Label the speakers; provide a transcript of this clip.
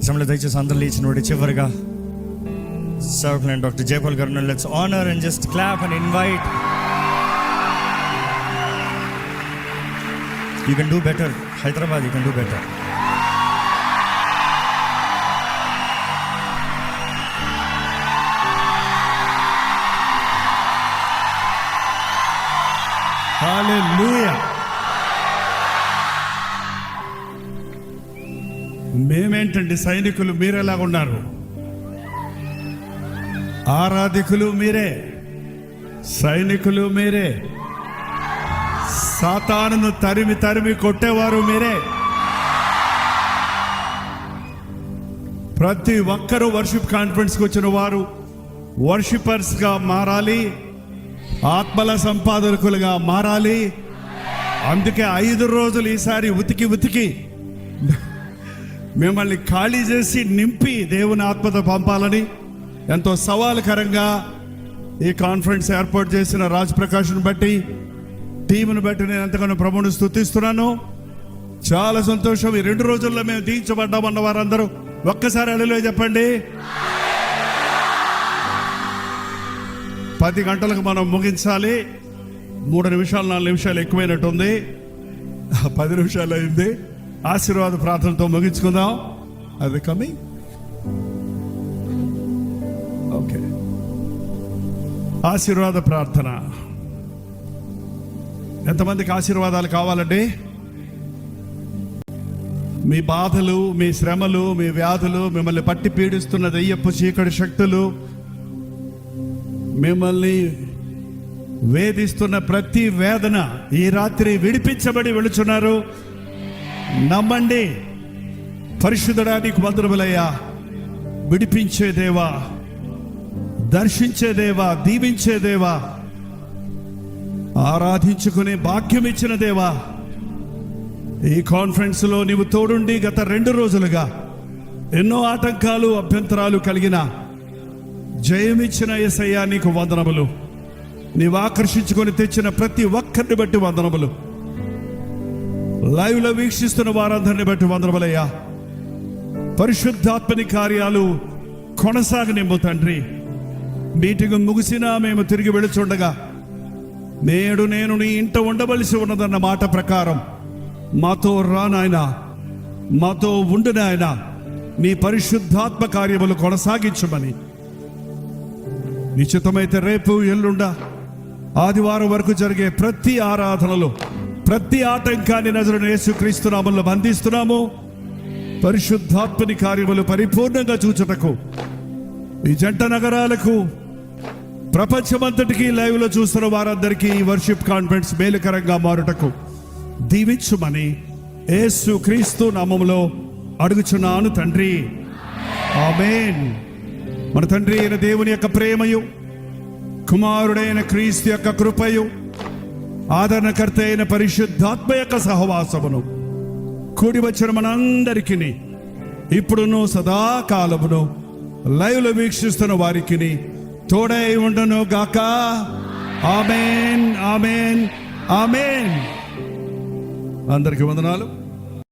Speaker 1: సమయంలో దయచేసి అందరూ లేచినవాడు చివరిగా సేవకులైన డాక్టర్ జయపాల్ గారు let's honour and just clap and invite. You can do better Hyderabad, you can do better.
Speaker 2: Hallelujah. మేమేంటండి సైనికులు, మీరెలా ఉన్నారు? ఆరాధికులు మీరే, సైనికులు మీరే, సాతానును తరిమి తరిమి కొట్టేవారు మీరే. ప్రతి ఒక్కరూ వర్షిప్ కాన్ఫరెన్స్కి వచ్చిన వారు వర్షిపర్స్గా మారాలి, ఆత్మల సంపాదకులుగా మారాలి. అందుకే 5 రోజులు ఈసారి ఉతికి మిమ్మల్ని ఖాళీ చేసి నింపి దేవుని ఆత్మతో పంపాలని ఎంతో సవాలుకరంగా ఈ కాన్ఫరెన్స్ ఏర్పాటు చేసిన రాజ్ ప్రకాష్ను బట్టి, టీమును బట్టి నేను ఎంతగానో ప్రభువుని స్తుతిస్తున్నాను. చాలా సంతోషం. ఈ 2 రోజుల్లో మేము దీవించబడ్డామన్న వారందరూ ఒక్కసారి హల్లెలూయా చెప్పండి. 10 గంటలకు మనం ముగించాలి. 3 నిమిషాలు 4 నిమిషాలు ఎక్కువైనట్టుంది. 10 నిమిషాలు అయింది. ఆశీర్వాద ప్రార్థనతో ముగించుకుందాం. అది కమింగ్. ఓకే, ఆశీర్వాద ప్రార్థన. ఎంతమందికి ఆశీర్వాదాలు కావాలండి? మీ బాధలు, మీ శ్రమలు, మీ వ్యాధులు, మిమ్మల్ని పట్టి పీడిస్తున్న దెయ్యపు చీకటి శక్తులు, మిమ్మల్ని వేధిస్తున్న ప్రతి వేదన ఈ రాత్రి విడిపించబడి వెళుచున్నారు. నమ్మండి. పరిశుద్ధుడా నీకు వందనములయ్యా. విడిపించే దేవా, దర్శించే దేవా, దీవించే దేవా, ఆరాధించుకునే భాగ్యం ఇచ్చిన దేవా, ఈ కాన్ఫరెన్స్లో నీవు తోడుండి గత 2 రోజులుగా ఎన్నో ఆటంకాలు, అభ్యంతరాలు కలిగిన జయమిచ్చిన యేసయ్యా నీకు వందనములు. నీవు ఆకర్షించుకొని తెచ్చిన ప్రతి ఒక్కరిని బట్టి వందనములు. లైవ్లో వీక్షిస్తున్న వారందరిని బట్టి వందనములయ్యా. పరిశుద్ధాత్మని కార్యాలు కొనసాగనిమ్ము తండ్రి. మీటింగ్ ముగిసినా మేము తిరిగి వెళుచుండగా నేడు నేను నీ ఇంట ఉండవలసి ఉన్నదన్న మాట ప్రకారం మాతో రా నాయనా, మాతో ఉండు నాయనా. నీ పరిశుద్ధాత్మ కార్యములు కొనసాగించమని, నిశ్చితమైతే రేపు ఎల్లుండ ఆదివారం వరకు జరిగే ప్రతి ఆరాధనలో ప్రతి ఆటంకాన్ని నజరుడైన యేసుక్రీస్తు నామములో బంధిస్తున్నాము. పరిశుద్ధాత్మని కార్యములు పరిపూర్ణంగా చూచుటకు ఈ జంట నగరాలకు, ప్రపంచమంతటికి లైవ్లో చూస్తున్న వారందరికీ ఈ వర్షిప్ కాన్ఫరెన్స్ మేలుకరంగా మారుటకు దీవించుమని యేసుక్రీస్తు నామములో అడుగుచున్నాను తండ్రి. ఆమేన్. మన తండ్రి అయిన దేవుని యొక్క ప్రేమయు, కుమారుడైన క్రీస్తు యొక్క కృపయు, ఆదరణకర్త అయిన పరిశుద్ధాత్మ యొక్క సహవాసమును కూడి వచ్చిన మనందరికీ ఇప్పుడును సదాకాలమును లైవ్లో వీక్షిస్తున్న వారికి తోడై ఉండను గాక. ఆమేన్, ఆమేన్, ఆమేన్. అందరికీ వందనాలు.